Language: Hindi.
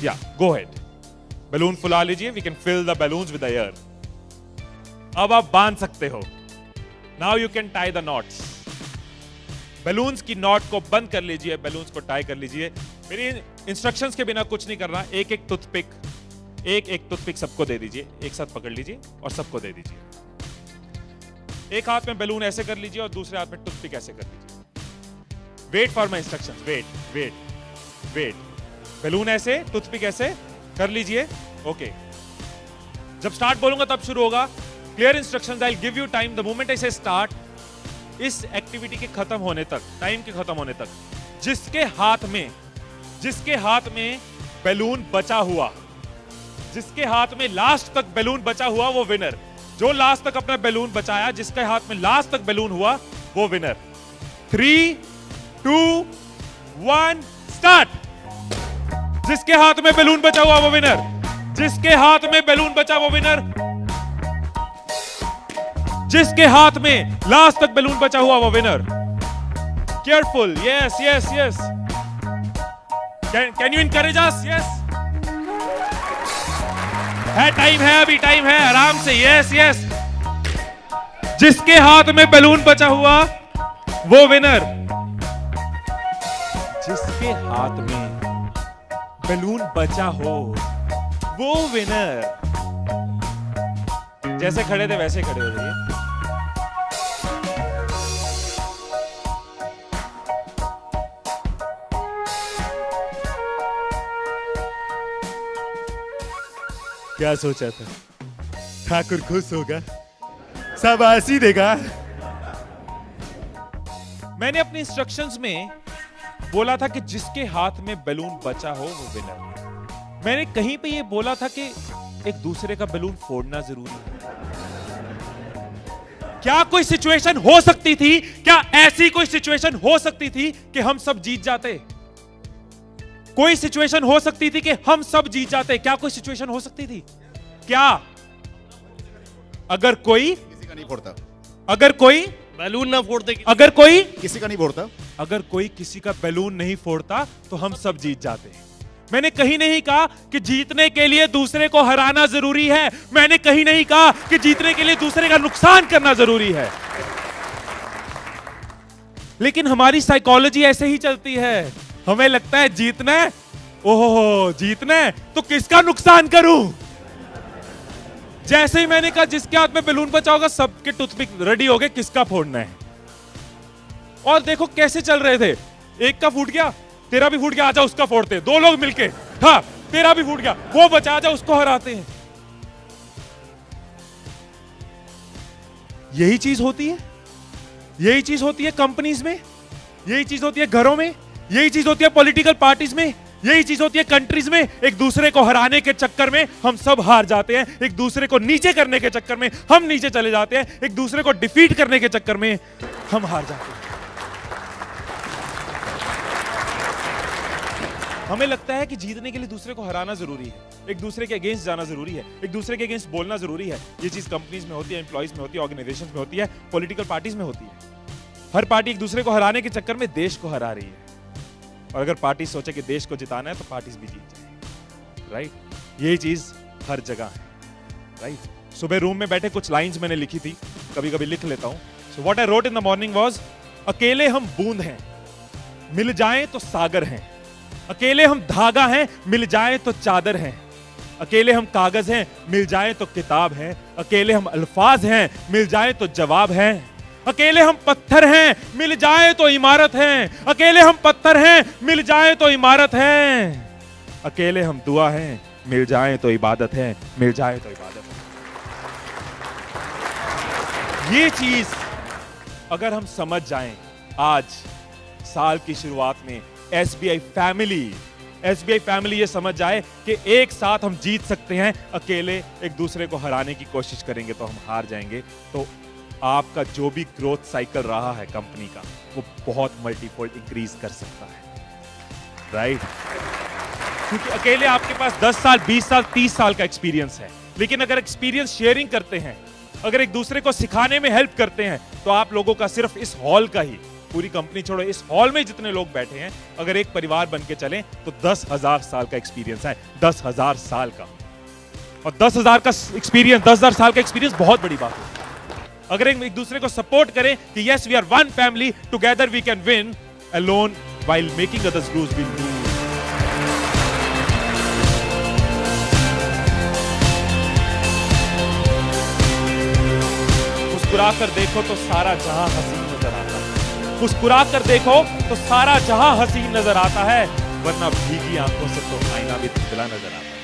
या गो हेड, बैलून फुला लीजिए, we can fill the balloons with air. अब आप बांध सकते हो। Now you can tie the knots. Balloons की नॉट को बंद कर लीजिए, बैलून्स को टाई कर लीजिए। मेरी इंस्ट्रक्शंस के बिना कुछ नहीं करना। एक एक टूथपिक सबको दे दीजिए, एक साथ पकड़ लीजिए और सबको दे दीजिए। एक हाथ में बैलून ऐसे कर लीजिए और दूसरे हाथ में टूथपिक ऐसे कर लीजिए। Wait for my instructions, wait. Balloon ऐसे, टूथपिक ऐसे कर लीजिए। ओके, जब स्टार्ट बोलूंगा तब शुरू होगा। Clear instructions, I will give you time the moment I से स्टार्ट। इस एक्टिविटी के खत्म होने तक, टाइम के खत्म होने तक, जिसके हाथ में बैलून बचा हुआ, जिसके हाथ में लास्ट तक बैलून बचा हुआ वो विनर। जो लास्ट तक अपना बैलून बचाया, जिसके हाथ में लास्ट तक बैलून हुआ वो विनर। 3, 2, 1 स्टार्ट। जिसके हाथ में बैलून बचा हुआ वो विनर, जिसके हाथ में बैलून बचा वो विनर, जिसके हाथ में लास्ट तक बैलून बचा हुआ वो winner. Careful, yes. Can you encourage us? Yes, है, टाइम है, अभी टाइम है, आराम से। यस। जिसके हाथ में बैलून बचा हुआ वो विनर, जिसके हाथ में बैलून बचा हो वो विनर। जैसे खड़े थे वैसे खड़े हो जाइए। क्या सोचा था? ठाकुर खुश होगा, शाबाशी देगा। मैंने अपने इंस्ट्रक्शंस में बोला था कि जिसके हाथ में बैलून बचा हो वो विनर। मैंने कहीं पे ये बोला था कि एक दूसरे का बैलून फोड़ना जरूरी है। क्या कोई सिचुएशन हो सकती थी, क्या ऐसी कोई सिचुएशन हो सकती थी कि हम सब जीत जाते? कोई सिचुएशन हो सकती थी कि हम सब जीत जाते? क्या कोई सिचुएशन हो सकती थी? क्या? अगर कोई किसी का नहीं फोड़ता, अगर कोई बैलून ना फोड़ते, अगर कोई किसी का नहीं फोड़ता, अगर कोई किसी का बैलून नहीं फोड़ता तो हम सब जीत जाते। मैंने कहीं नहीं कहा कि जीतने के लिए दूसरे को हराना जरूरी है। मैंने कहीं नहीं कहा कि जीतने के लिए दूसरे का नुकसान करना जरूरी है। लेकिन हमारी साइकोलॉजी ऐसे ही चलती है। हमें लगता है जीतना है, ओहो जीतना है तो किसका नुकसान करूं। जैसे ही मैंने कहा जिसके हाथ में बैलून बचा होगा, सबके टूथपिक रेडी हो गए, किसका फोड़ना है। और देखो कैसे चल रहे थे। एक का फूट गया, तेरा भी फूट गया, आजा उसका फोड़ते। दो लोग मिलके, हाँ तेरा भी फूट गया, वो बचा, आजा उसको हराते हैं। यही चीज होती है, यही चीज होती है कंपनीज में, यही चीज होती है घरों में, यही चीज होती है पॉलिटिकल पार्टीज में, यही चीज होती है कंट्रीज में। एक दूसरे को हराने के चक्कर में हम सब हार जाते हैं। एक दूसरे को नीचे करने के चक्कर में हम नीचे चले जाते हैं। एक दूसरे को डिफीट करने के चक्कर में हम हार जाते हैं। हमें लगता है कि जीतने के लिए दूसरे को हराना जरूरी है, एक दूसरे के अगेंस्ट जाना जरूरी है, एक दूसरे के अगेंस्ट बोलना जरूरी है। ये चीज कंपनीज में होती है, एम्प्लॉइज में होती है, ऑर्गेनाइजेशंस में होती है, पॉलिटिकल पार्टीज में होती है। हर पार्टी एक दूसरे को हराने के चक्कर में देश को हरा रही है। और अगर पार्टी सोचे कि देश को जिताना है तो पार्टीज भी जीत जाएंगी, राइट। यही चीज हर जगह है, राइट। सुबह रूम में बैठे कुछ लाइंस मैंने लिखी थी, कभी कभी लिख लेता हूं। So what I wrote in the morning was, अकेले हम बूंद हैं, मिल जाएं तो सागर हैं। अकेले हम धागा हैं, मिल जाएं तो चादर हैं। अकेले हम कागज हैं, मिल जाएं तो किताब हैं। अकेले हम अल्फाज हैं, मिल जाएं तो जवाब हैं। अकेले हम पत्थर हैं, मिल जाए तो इमारत है। अकेले हम पत्थर हैं, मिल जाए तो इमारत है। अकेले हम दुआ हैं, मिल जाए तो इबादत है, मिल जाए तो इबादत है। ये चीज अगर हम समझ जाएं आज साल की शुरुआत में, एसबीआई फैमिली ये समझ जाए कि एक साथ हम जीत सकते हैं, अकेले एक दूसरे को हराने की कोशिश करेंगे तो हम हार जाएंगे। तो आपका जो भी ग्रोथ साइकिल रहा है कंपनी का, वो बहुत मल्टीफोल्ड इंक्रीज कर सकता है, राइट। क्योंकि अकेले आपके पास 10 साल, 20 साल, 30 साल का एक्सपीरियंस है। लेकिन अगर एक्सपीरियंस शेयरिंग करते हैं, अगर एक दूसरे को सिखाने में हेल्प करते हैं, तो आप लोगों का सिर्फ इस हॉल का ही पूरी कंपनी छोड़ो, इस हॉल में जितने लोग बैठे हैं, अगर एक परिवार बन के चलें तो 10,000 साल का एक्सपीरियंस है, 10,000 साल का। और 10,000 का एक्सपीरियंस, 10,000 साल का एक्सपीरियंस बहुत बड़ी बात है। अगर एक दूसरे को सपोर्ट करें कि yes we are one family, together we can win, alone while making others lose will lose. मुस्कुरा कर देखो तो सारा जहां हसीन नजर आता है, मुस्कुरा कर देखो तो सारा जहां हसीन नजर आता है, वरना भीगी आंखों से तो आईना भी धुंधला नजर आता है।